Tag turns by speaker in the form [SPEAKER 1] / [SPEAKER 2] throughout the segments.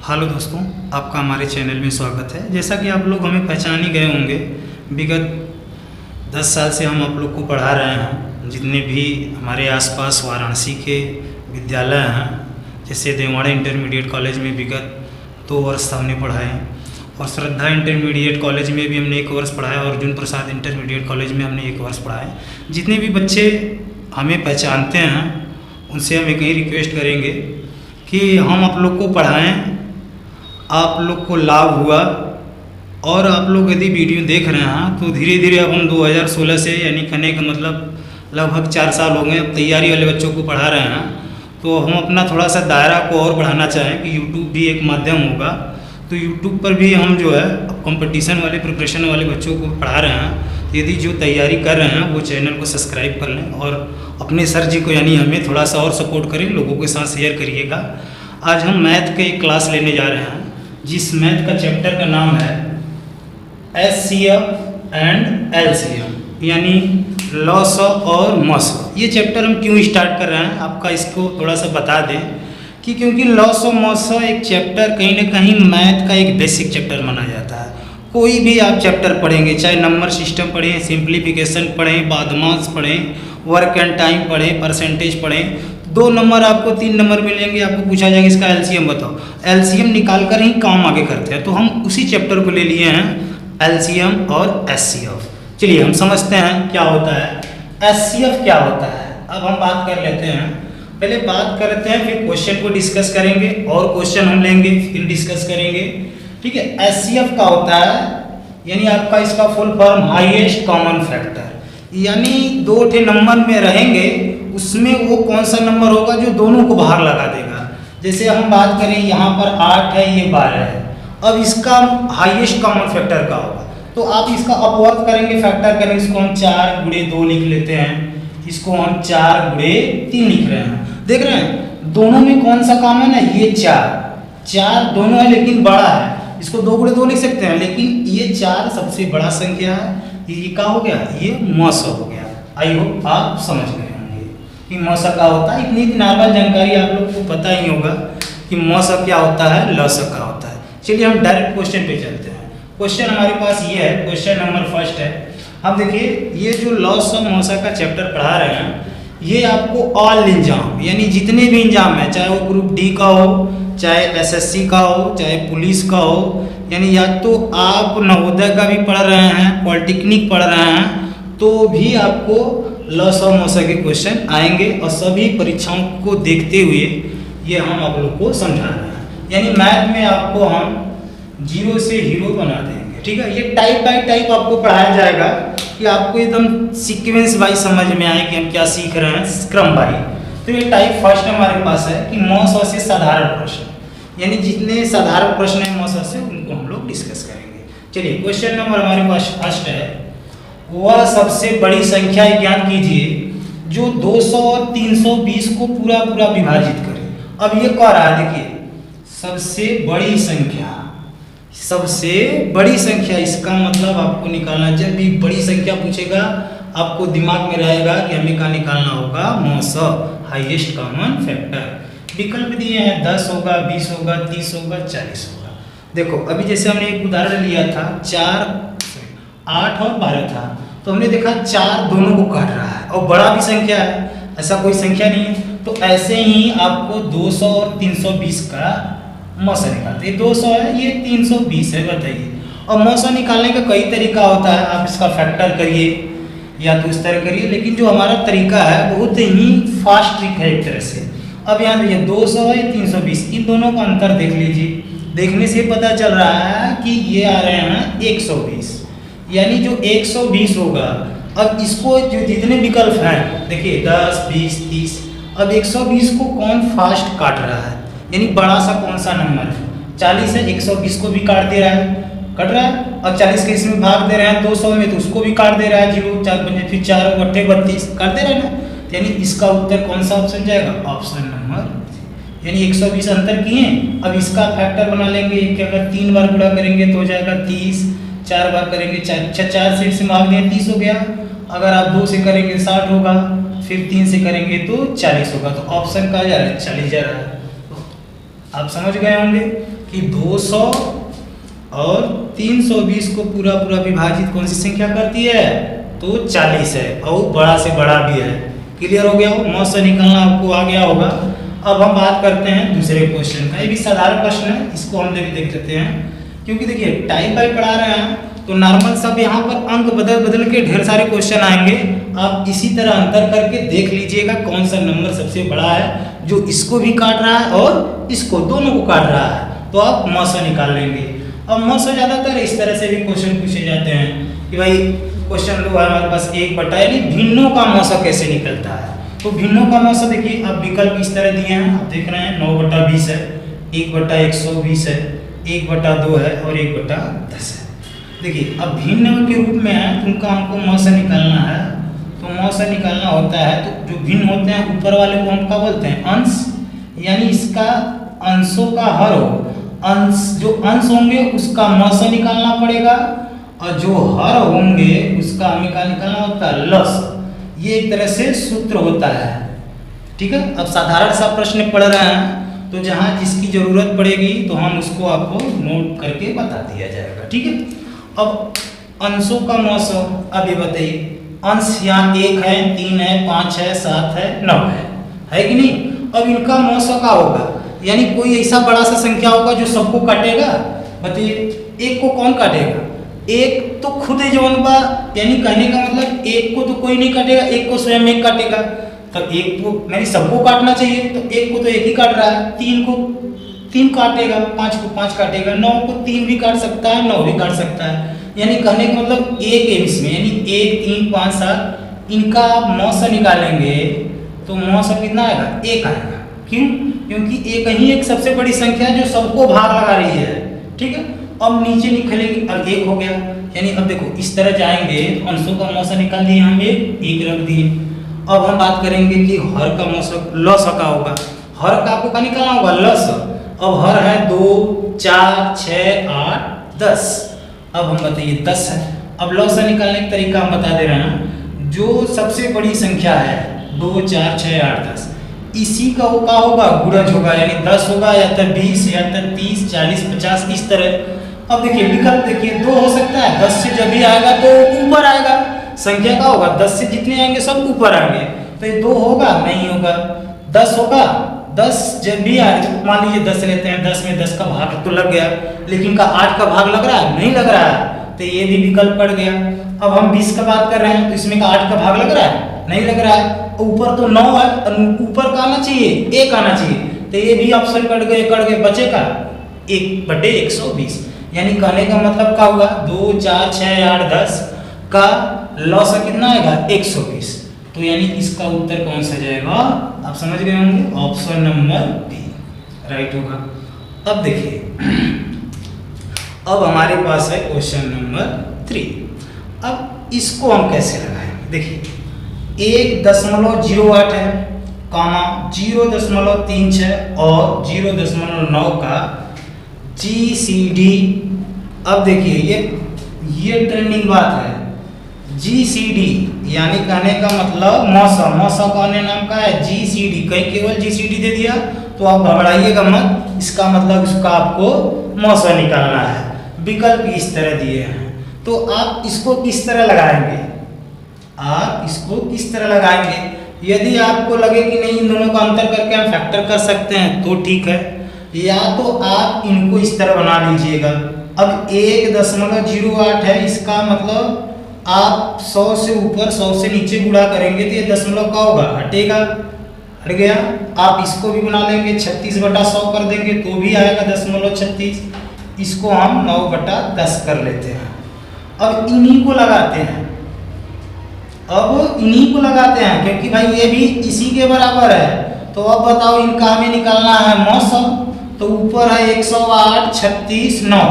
[SPEAKER 1] Hello दोस्तों, आपका हमारे चैनल में स्वागत है। जैसा कि आप लोग हमें पहचान ही गए होंगे, विगत 10 साल से हम आप लोग को पढ़ा रहे हैं। जितने भी हमारे आसपास वाराणसी के विद्यालय हैं, जैसे देवाड़ा इंटरमीडिएट कॉलेज में विगत 2 वर्ष हमने पढ़ाए, और श्रद्धा इंटरमीडिएट कॉलेज में भी हमने 1 वर्ष पढ़ाया, और अर्जुन प्रसाद इंटरमीडिएट कॉलेज में हमने 1 वर्ष पढ़ाए। जितने भी बच्चे हमें पहचानते हैं उनसे हम एक ही रिक्वेस्ट करेंगे कि हम आप लोग को पढ़ाएं, आप लोग को लाभ हुआ, और आप लोग यदि वीडियो देख रहे हैं तो धीरे धीरे अब हम 2016 से, यानी कहने का मतलब लगभग 4 साल हो गए, अब तैयारी वाले बच्चों को पढ़ा रहे हैं। तो हम अपना थोड़ा सा दायरा को और बढ़ाना चाहें कि यूट्यूब भी एक माध्यम होगा, तो यूट्यूब पर भी हम जो है कंपटीशन वाले, प्रिपरेशन वाले बच्चों को पढ़ा रहे हैं। यदि जो तैयारी कर रहे हैं वो चैनल को सब्सक्राइब कर लें, और अपने सर जी को यानी हमें थोड़ा सा और सपोर्ट करें, लोगों के साथ शेयर करिएगा। आज हम मैथ के एक क्लास लेने जा रहे हैं, जिस मैथ का चैप्टर का नाम है HCF एंड LCM, यानी लॉस और मॉस। ये चैप्टर हम क्यों स्टार्ट कर रहे हैं, आपका इसको थोड़ा सा बता दें कि क्योंकि लॉस और मॉस एक चैप्टर कहीं ना कहीं मैथ का एक बेसिक चैप्टर माना जाता है। कोई भी आप चैप्टर पढ़ेंगे, चाहे नंबर सिस्टम पढ़ें, सिंप्लीफिकेशन पढ़ें, बादमाश पढ़ें, वर्क एंड टाइम पढ़ें, परसेंटेज पढ़ें, 2 नंबर आपको 3 नंबर मिलेंगे, आपको पूछा जाएगा इसका LCM बताओ। LCM निकाल कर ही काम आगे करते हैं, तो हम उसी चैप्टर को ले लिए हैं, LCM और HCF। चलिए हम समझते हैं क्या होता है, HCF क्या होता है। अब हम बात कर लेते हैं, पहले बात करते हैं, फिर क्वेश्चन को डिस्कस करेंगे, और क्वेश्चन हम लेंगे फिर डिस्कस करेंगे, ठीक है। HCF का होता है, यानी आपका इसका full form highest common factor, यानी 2 नंबर में रहेंगे, उसमें वो कौन सा नंबर होगा जो दोनों को बाहर लगा देगा। जैसे हम बात करें, यहाँ पर 8 है, ये 12 है, अब इसका हाईएस्ट कॉमन फैक्टर का होगा, तो आप इसका अपवर्थ करेंगे, फैक्टर करेंगे, इसको हम 4 गुणे 2 लिख लेते हैं, इसको हम 4 गुणे 3 लिख रहे हैं। देख रहे हैं दोनों में कौन सा कॉमन है, ये 4 दोनों है, लेकिन बड़ा है, इसको 2 गुणे 2 लिख सकते हैं, लेकिन ये 4 सबसे बड़ा संख्या है। ये क्या हो गया, ये मौसा हो गया। आई होप आप समझ गए होंगे कि मौसा क्या होता है। इतनी नॉर्मल जानकारी आप लोग को पता ही होगा कि मौसा क्या होता है, लौसा क्या होता है। चलिए हम डायरेक्ट क्वेश्चन पे चलते हैं। क्वेश्चन हमारे पास ये है, क्वेश्चन नंबर फर्स्ट है। अब देखिए, ये जो लॉस और मौसा का चैप्टर पढ़ा रहे हैं, ये आपको ऑल इंजाम, यानी जितने भी इंजाम है, चाहे वो ग्रुप डी का हो, चाहे SSC का हो, चाहे पुलिस का हो, यानी या तो आप नवोदय का भी पढ़ रहे हैं, पॉलिटेक्निक पढ़ रहे हैं, तो भी आपको लॉस और मौसा के क्वेश्चन आएंगे, और सभी परीक्षाओं को देखते हुए ये हम आप लोग को समझा रहे हैं। यानी मैथ में आपको हम 0 से हीरो बना देंगे, ठीक है। ये टाइप बाय टाइप आपको पढ़ाया जाएगा कि आपको एकदम सीक्वेंस वाइज समझ में आए कि हम क्या सीख रहे हैं, क्रम वाइज। तो ये टाइप फर्स्ट हमारे पास है कि मौसा से साधारण प्रश्न, यानी जितने साधारण प्रश्न हैं मौसा से, उनको हम लोग डिस्कस करेंगे। चलिए क्वेश्चन नंबर हमारे पास फर्स्ट है, वह सबसे बड़ी संख्या ज्ञात कीजिए जो 200 और 320 को पूरा पूरा विभाजित करे। अब ये कह रहा है, देखिए सबसे बड़ी संख्या, सबसे बड़ी संख्या, इसका मतलब आपको निकालना, जब भी बड़ी संख्या पूछेगा आपको दिमाग में रहेगा कि हमें क्या निकालना होगा, मौसा, हाईएस्ट कॉमन फैक्टर। विकल्प दिए हैं, 10 होगा, 20 होगा, 30 होगा, 40 होगा। देखो अभी जैसे हमने एक उदाहरण लिया था, 8 और 12 था, तो हमने देखा 4 दोनों को काट रहा है, और बड़ा भी संख्या है, ऐसा कोई संख्या नहीं है। तो ऐसे ही आपको 200 और 320 का मौसा निकालते हैं। 200 है, ये 320 है, बताइए। और मौसा निकालने का कई तरीका होता है, आप इसका फैक्टर करिए या तो इस तरह करिए, लेकिन जो हमारा तरीका है बहुत ही फास्ट ट्रिक है एक तरह से। अब यहाँ देखिए 200 है, 320, इन दोनों का अंतर देख लीजिए। देखने से पता चल रहा है कि ये आ रहे हैं 120, यानी जो 120 होगा। अब इसको जो जितने विकल्प हैं, देखिए 10, 20, 30, अब 120 को कौन फास्ट काट रहा है, यानी बड़ा सा कौन सा नंबर है, 40 है, 120 को भी काट दे रहा है, कट रहा है। और 40 के इसमें भाग दे रहे हैं 200 में, तो उसको भी काट दे रहा है, 0 4 5 फिर 4 8 32 काट दे रहा है ना। यानी इसका उत्तर कौन सा ऑप्शन जाएगा, ऑप्शन नंबर, यानी 120 अंतर किए। अब इसका फैक्टर बना लेंगे कि अगर 3 बार गुणा करेंगे तो हो जाएगा 30, 4 बार करेंगे 4 से भाग दिया 30 हो गया। अगर आप 2 से करेंगे 60 होगा, फिर 3 से करेंगे तो 40 होगा। तो ऑप्शन का जा रहा है 40 जा रहा है। आप समझ गए होंगे कि 200 और 320 को पूरा पूरा विभाजित कौन सी संख्या करती है, तो 40 है और बड़ा से बड़ा भी है। क्लियर हो गया हो, मौत से निकलना आपको आ गया होगा। अब हम बात करते हैं दूसरे क्वेश्चन का। ये भी साधारण प्रश्न है, इसको हम देख लेते हैं। क्योंकि देखिए टाइप बाई पढ़ा रहे हैं तो नॉर्मल सब यहाँ पर अंक बदल बदल के ढेर सारे क्वेश्चन आएंगे। आप इसी तरह अंतर करके देख लीजिएगा कौन सा नंबर सबसे बड़ा है, जो इसको भी काट रहा है और इसको, दोनों को काट रहा है, तो आप मौसा निकाल लेंगे। अब मौसा ज़्यादातर इस तरह से भी क्वेश्चन पूछे जाते हैं कि भाई क्वेश्चन लो हमारे पास 1/, यानी भिन्नों का मौसा कैसे निकलता है। तो भिन्नों का मौसा देखिए, अब विकल्प इस तरह दिए हैं, आप देख रहे हैं 9/20 है, 1/120 है, 1/2 है और 1/10 है। देखिए अब भिन्न के रूप में है, तुमका हमको मौसा निकालना है। तो मौसा निकालना होता है तो जो भिन्न होते हैं ऊपर वाले को हम क्या बोलते हैं, अंश, यानी इसका अंशों का हर हो, अंश जो अंश होंगे उसका मौसा निकालना पड़ेगा और जो हर होंगे उसका हमें क्या निकालना होता है, लस। ये एक तरह से सूत्र होता है। ठीक है, अब साधारण सा प्रश्न पढ़ रहे हैं तो जहाँ जिसकी जरूरत पड़ेगी तो हम उसको आपको नोट करके बता दिया जाएगा। ठीक है, अब अंशों का मौसा, अब ये बताइए अंश यहाँ 1 है, 3 है, 5 है, 7 है, 9 है कि नहीं। अब इनका मौसा का होगा, यानी कोई ऐसा बड़ा सा संख्या होगा जो सबको काटेगा। बताइए एक को कौन काटेगा, एक तो खुद है जवन बा, यानी कहने का मतलब एक को तो कोई नहीं काटेगा, एक को स्वयं एक काटेगा। तब एक को यानी सबको काटना चाहिए, तो एक को तो एक ही काट रहा है, 3 को 3 काटेगा, 5 को 5 काटेगा, 9 को 3 भी काट सकता है, 9 भी काट सकता है। यानी कहने का मतलब एक है इसमें, यानी 1, 3, 5, 7 इनका आप मौसा निकालेंगे तो मौसा कितना आएगा, 1 आएगा। क्यों, क्योंकि एक ही एक सबसे बड़ी संख्या जो सबको भाग लगा रही है। ठीक है, अब नीचे निकलेगी, अब 1 हो गया, यानी अब देखो इस तरह जाएंगे तो अंशों का मौसा निकाल दिए हम, 1 रख दिए। अब हम बात करेंगे कि हर का मौसा लस का होगा, हर का आपको क्या निकालना होगा, लस। अब हर है 2, 4, 6, 8, 10। अब हम बताइए 10 है। अब लस निकालने का तरीका हम बता दे रहे हैं, जो सबसे बड़ी संख्या है 2, 4, 6, 8, 10, इसी का वो क्या होगा, गुणज होगा, यानी 10 होगा या तो 20 या तो 30, 40, 50 इस तरह। अब देखिए विकल्प देखिए 2 हो सकता है, 10 से जब भी आएगा तो ऊपर आएगा, संख्या का होगा 10 से जितने आएंगे सब ऊपर आएंगे, तो ये 2 होगा नहीं होगा, 10 होगा। 10 जब भी आए, मान लीजिए 10 लेते हैं, 10 में 10 का भाग तो लग गया, लेकिन का 8 का भाग लग रहा है, नहीं लग रहा है, तो ये भी विकल्प पड़ गया। अब हम 20 का बात कर रहे हैं तो इसमें का 8 का भाग लग रहा है, नहीं लग रहा है, ऊपर तो 9 है, ऊपर का आना चाहिए, 1 आना चाहिए, तो ये भी ऑप्शन कट गए, बचेगा 1/120। यानी कहने का मतलब क्या हुआ, 2, 4, 6, 8, 10 का लॉस कितना आएगा, 120। तो यानी इसका उत्तर कौन सा जाएगा, आप समझ गए होंगे, ऑप्शन नंबर बी राइट होगा। अब देखिए अब हमारे पास है क्वेश्चन नंबर 3। अब इसको हम कैसे लगाएंगे, देखिए 1.08 है, कामा 0.36 और 0.9 का GCD। अब देखिए ये ट्रेंडिंग बात है, GCD यानी कहने का मतलब मौसा, मौसा का अन्य नाम का है GCD, कहीं केवल GCD दे दिया तो आप घबराइएगा मत, इसका मतलब इसका आपको मौसा निकालना है। विकल्प इस तरह दिए हैं, तो आप इसको किस तरह लगाएंगे, आप इसको किस तरह लगाएंगे। यदि आपको लगे कि नहीं इन दोनों का अंतर करके हम फैक्टर कर सकते हैं तो ठीक है, या तो आप इनको इस तरह बना लीजिएगा। अब 1.08 है, इसका मतलब आप 100 से ऊपर 100 से नीचे गुणा करेंगे तो ये दशमलव का होगा, हटेगा, हट गया। आप इसको भी बना लेंगे, 36/100 कर देंगे तो भी आएगा 0.36। इसको हम 9/10 कर लेते हैं। अब इन्हीं को लगाते हैं, क्योंकि भाई ये भी इसी के बराबर है। तो अब बताओ इनका हमें निकालना है मौसा, तो ऊपर है 108, 36, 9,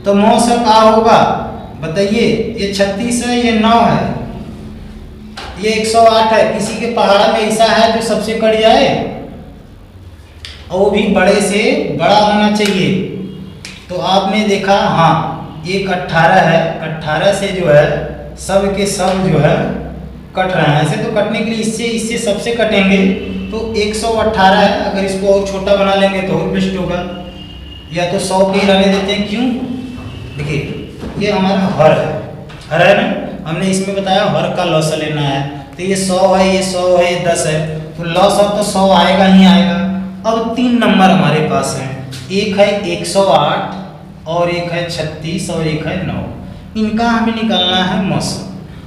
[SPEAKER 1] तो मौसा का होगा बताइए, ये 36 है, ये 9 है, ये 108 है। किसी के पहाड़ में ऐसा है जो सबसे कट जाए, और वो भी बड़े से बड़ा होना चाहिए। तो आपने देखा, हाँ एक 18 है, 18 से जो है सब के सब जो है कट रहे हैं। ऐसे तो कटने के लिए इससे सबसे कटेंगे तो 118 है, अगर इसको और छोटा बना लेंगे तो और बेस्ट होगा, या तो 100 पे ही रहने देते हैं। क्यों? देखिए ये हमारा हर है ना, हमने इसमें बताया हर का लॉस लेना है, तो ये 100 है, ये 100 है, ये 10 है, तो लॉस ऑफ तो 100 आएगा ही आएगा। अब 3 नंबर हमारे पास हैं, एक है 108 और एक है 36 और एक है 9, इनका हमें निकालना है मौसम।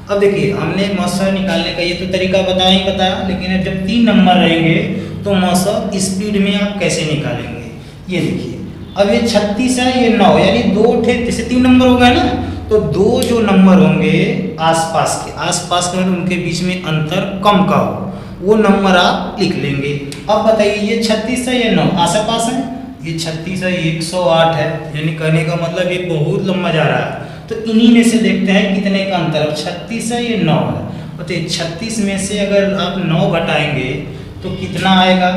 [SPEAKER 1] अब देखिए हमने मौसम निकालने का ये तो तरीका बताया ही बताया, लेकिन अब जब 3 नंबर रहेंगे तो मौसम स्पीड में आप कैसे निकालेंगे, ये देखिए। अब ये 36 है, ये 9, यानी 2 ठे, जैसे 3 नंबर हो गए ना, तो 2 जो नंबर होंगे आसपास के उनके बीच में अंतर कम का हो, वो नंबर आप लिख लेंगे। अब बताइए ये 36 है, ये 9 आस पास है, ये 36 है, 108 है, यानी कहने का मतलब ये बहुत लंबा जा रहा है। तो इन्हीं में से देखते हैं कितने का अंतर, 36 है, ये 9 है, तो 36 में से अगर आप 9 घटाएंगे तो कितना आएगा,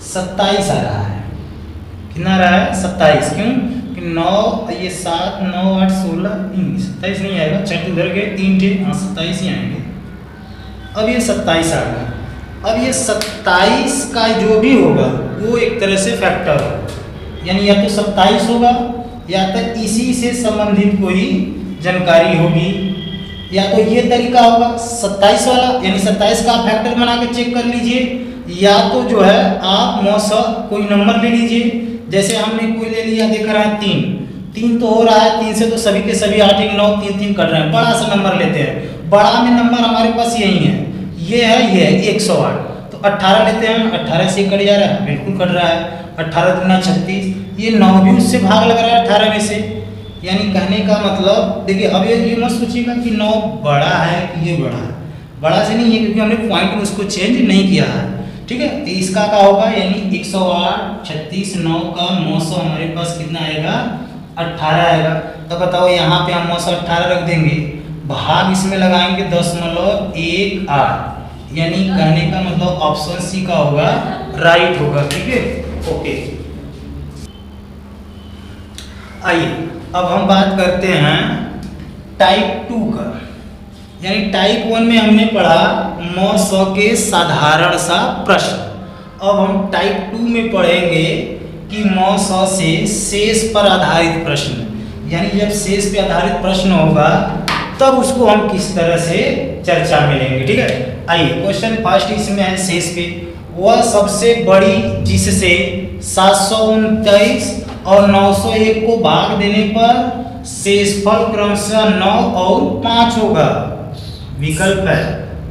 [SPEAKER 1] 27 आ रहा है। कितना रहा है? 27। क्यों? कि 9 ये 7 9 8 16 27 नहीं आएगा, 4 उधर गए 3 थे, हाँ 27 ही आएंगे। अब ये 27 आ गया। अब ये 27 का जो भी होगा वो एक तरह से फैक्टर होगा, यानी या तो 27 होगा या तो इसी से संबंधित कोई जानकारी होगी, या तो ये तरीका होगा 27 वाला, यानी 27 का फैक्टर बना के चेक कर लीजिए, या तो जो है आप मौसम कोई नंबर ले लीजिए। जैसे हमने कोई ले लिया, देख रहा है 3 तो हो रहा है, 3 से तो सभी के सभी 8 1 9 3 3 कट रहे हैं, बड़ा सा नंबर लेते हैं। बड़ा में नंबर हमारे पास यही है, ये है 108, तो 18 लेते हैं, 18 से कट जा रहा है, बिल्कुल कट रहा है, 18 दूना 36, ये 9 भी उससे भाग लग रहा है 18 में से, यानी कहने का मतलब देखिए। अब ये मत सोचिएगा कि 9 बड़ा है कि ये बड़ा है, बड़ा से नहीं है, क्योंकि हमने पॉइंट में उसको चेंज नहीं किया है, ठीक है। तो इसका क्या होगा, यानी 108 36 9 का मौसम हमारे पास कितना आएगा, 18 आएगा। तो बताओ यहाँ पे हम मौसम 18 रख देंगे, भाग इसमें लगाएंगे 0.18, यानी कहने का मतलब ऑप्शन सी का होगा राइट होगा, ठीक है, ओके। आइए अब हम बात करते हैं टाइप 2 का, यानी टाइप 1 में हमने पढ़ा मौसम के साधारण सा प्रश्न। अब हम टाइप 2 में पढ़ेंगे कि मौसम से शेष पर आधारित प्रश्न, यानी जब शेष पे आधारित प्रश्न होगा तब उसको हम किस तरह से चर्चा में लेंगे, ठीक है। आइए क्वेश्चन फर्स्ट इसमें है शेष पे, वह सबसे बड़ी जिससे 729 और 901 को भाग देने पर शेषफल क्रमशः 9 और 5 होगा। विकल्प है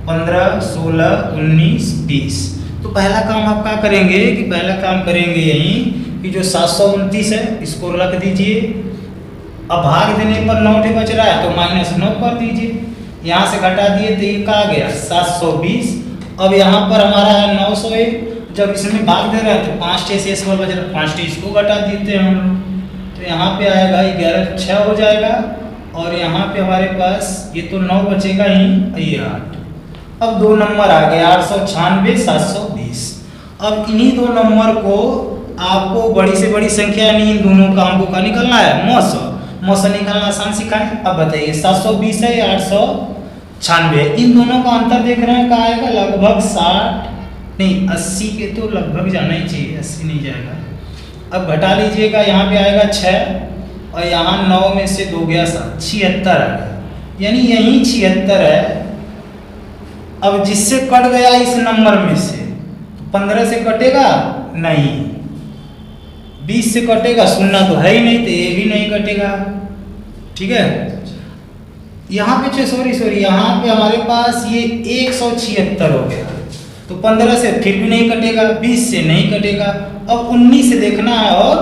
[SPEAKER 1] 15 16 19 20। तो पहला काम आप क्या करेंगे कि पहला काम करेंगे यही कि जो 729 है इसको रख दीजिए, अब भाग देने पर 9 बच रहा है तो -9 कर दीजिए, यहाँ से घटा दिए तो ये कहा गया 720। अब यहाँ पर हमारा है 901, जब इसमें भाग दे रहे हैं तो 5 शेषफल बच रहा है, 5 इसको घटा देते हैं हम, तो यहाँ पे आएगा 11 6 हो जाएगा, और यहाँ पे हमारे पास ये तो 9 बचेगा ही, ये 8। अब 2 नंबर आ गए 896 720। अब इन्हीं 2 नंबर को आपको बड़ी से बड़ी संख्या यानी इन दोनों का हमको का निकलना है, मौसम निकालना आसान सिखाएं। अब बताइए 720 है या 896, इन दोनों का अंतर देख रहे हैं, कहाँ आएगा लगभग 60 नहीं 80 के तो लगभग जाना ही चाहिए, 80 नहीं जाएगा। अब घटा लीजिएगा, यहाँ पे आएगा 6 और यहाँ 9 में से 2 गया 7, 76 आ गया, यानी यही 76 है। अब जिससे कट गया इस नंबर में से, 15 से कटेगा नहीं, 20 से कटेगा, सुनना तो है ही नहीं तो ये भी नहीं कटेगा, ठीक है। यहाँ पे सॉरी यहाँ पे हमारे पास ये 176 हो गया, तो 15 से फिर भी नहीं कटेगा, 20 से नहीं कटेगा, अब 19 से देखना है और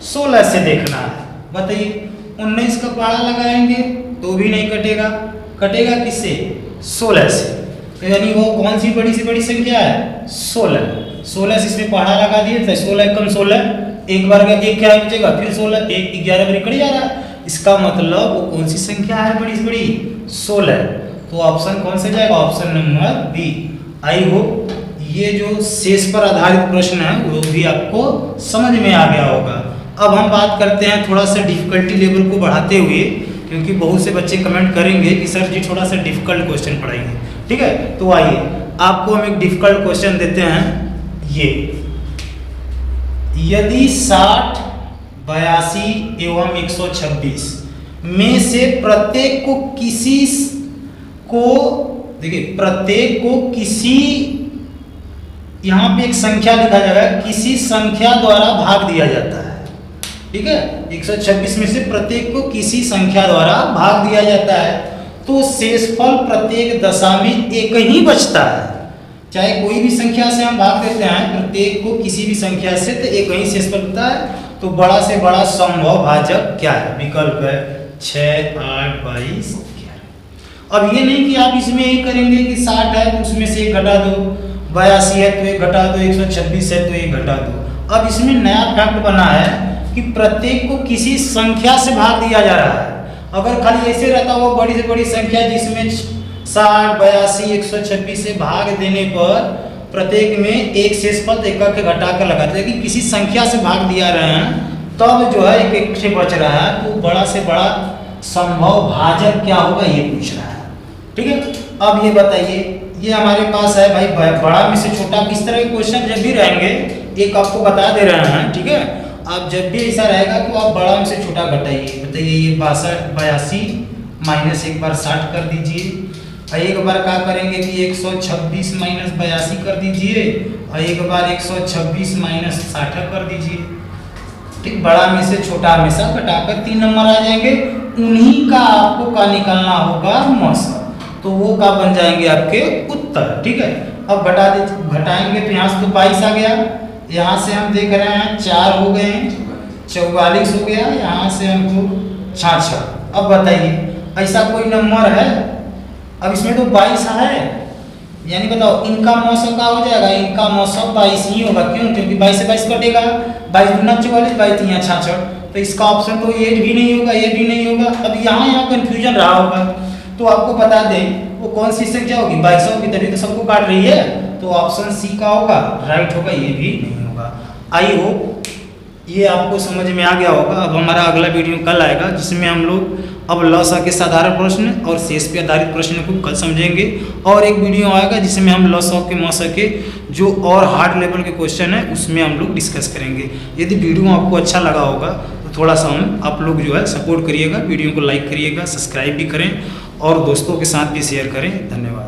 [SPEAKER 1] 16 से देखना है। बताइए 19 का पहाड़ा लगाएंगे तो भी नहीं कटेगा, कटेगा किससे? 16 से, तो यानी वो कौन सी बड़ी से बड़ी संख्या है? 16 से इसमें पहाड़ा लगा दिए तो 16 कम 16, एक बार का एक क्या बचेगा, फिर 16 एक 11 बार कट जा रहा है, इसका मतलब वो कौन सी संख्या है बड़ी से बड़ी? 16। तो ऑप्शन कौन सा जाएगा? Option number B. I hope ये जो शेष पर आधारित प्रश्न है वो भी आपको समझ में आ गया होगा। अब हम बात करते हैं थोड़ा सा डिफिकल्टी लेवल को बढ़ाते हुए, क्योंकि बहुत से बच्चे कमेंट करेंगे कि सर जी थोड़ा सा डिफिकल्ट क्वेश्चन पढ़ाइए, ठीक है। तो आइए आपको हम एक डिफिकल्ट क्वेश्चन देते हैं। ये यदि 60, 82 एवं 126 में से प्रत्येक को किसी यहाँ पे एक संख्या लिखा जाएगा, किसी संख्या द्वारा भाग दिया जाता है। ठीक है, 126 में से प्रत्येक को किसी संख्या द्वारा भाग दिया जाता है, तो शेषफल प्रत्येक दशा में एक ही बचता है। चाहे कोई भी संख्या से हम भाग देते हैं प्रत्येक को किसी भी संख्या से, तो एक ही शेषफल होता है। तो बड़ा से बड़ा संभव भाजक क्या है? विकल्प है 6, 8, 22, 11। अब ये नहीं कि आप इसमें यही करेंगे कि 60 है तो उसमें से एक घटा दो, 82 है तो एक घटा दो, 126 है तो एक घटा दो। अब इसमें नया फैक्ट बना है कि प्रत्येक को किसी संख्या से भाग दिया जा रहा है। अगर खाली ऐसे रहता वो बड़ी से बड़ी संख्या जिसमें 60, 82, 126 से भाग देने पर प्रत्येक में एक शेषफल एक के घटा कर लगाते हैं, कि किसी संख्या से भाग दिया रहे हैं तब जो है एक से बच रहा है, तो बड़ा से बड़ा संभव भाजक क्या होगा ये पूछ रहा है। ठीक है, अब ये बताइए, ये हमारे पास है भाई बड़ा में से छोटा। इस तरह के क्वेश्चन जब भी रहेंगे एक आपको बता दे रहे हैं। ठीक है, आप जब भी ऐसा रहेगा तो आप बड़ा में से छोटा घटाइए। बताइए ये 82 माइनस एक बार 60 कर दीजिए, और एक बार क्या करेंगे कि 126 माइनस 82 कर दीजिए, और एक बार 126 माइनस 60 कर दीजिए। ठीक, बड़ा में से छोटा हमेशा घटाकर 3 नंबर आ जाएंगे, उन्हीं का आपको का निकालना होगा मौसा, तो वो का बन जाएंगे आपके उत्तर। ठीक है, अब घटाएंगे तो यहाँ से तो 22 आ गया, यहाँ से हम देख रहे हैं 4 हो गए, 44 हो गया, यहाँ से हमको 66। अब बताइए ऐसा कोई नंबर है? अब इसमें तो 22 है, यानी बताओ इनका मौसम क्या हो जाएगा? इनका मौसम 22 ही होगा। क्यों? क्योंकि 22 से 22 कटेगा, 22 गुना 44, 22 यहाँ 66, तो इसका ऑप्शन तो 8 भी नहीं होगा, ये भी नहीं होगा। अब यहाँ कंफ्यूजन रहा होगा, तो आपको बता दें वो कौन सी संख्या होगी? 22 होगी, तभी तो सबको काट रही है, तो ऑप्शन सी का होगा, राइट होगा, ये भी नहीं होगा। आई होप ये आपको समझ में आ गया होगा। अब हमारा अगला वीडियो कल आएगा, जिसमें हम लोग अब लॉसा के साधारण प्रश्न और शेष पे आधारित प्रश्न को कल समझेंगे, और एक वीडियो आएगा जिसमें हम लॉसा के मौसा के जो और हार्ड लेवल के क्वेश्चन है उसमें हम लोग डिस्कस करेंगे। यदि वीडियो आपको अच्छा लगा होगा तो थोड़ा सा आप लोग जो है सपोर्ट करिएगा, वीडियो को लाइक करिएगा, सब्सक्राइब भी करें और दोस्तों के साथ भी शेयर करें। धन्यवाद।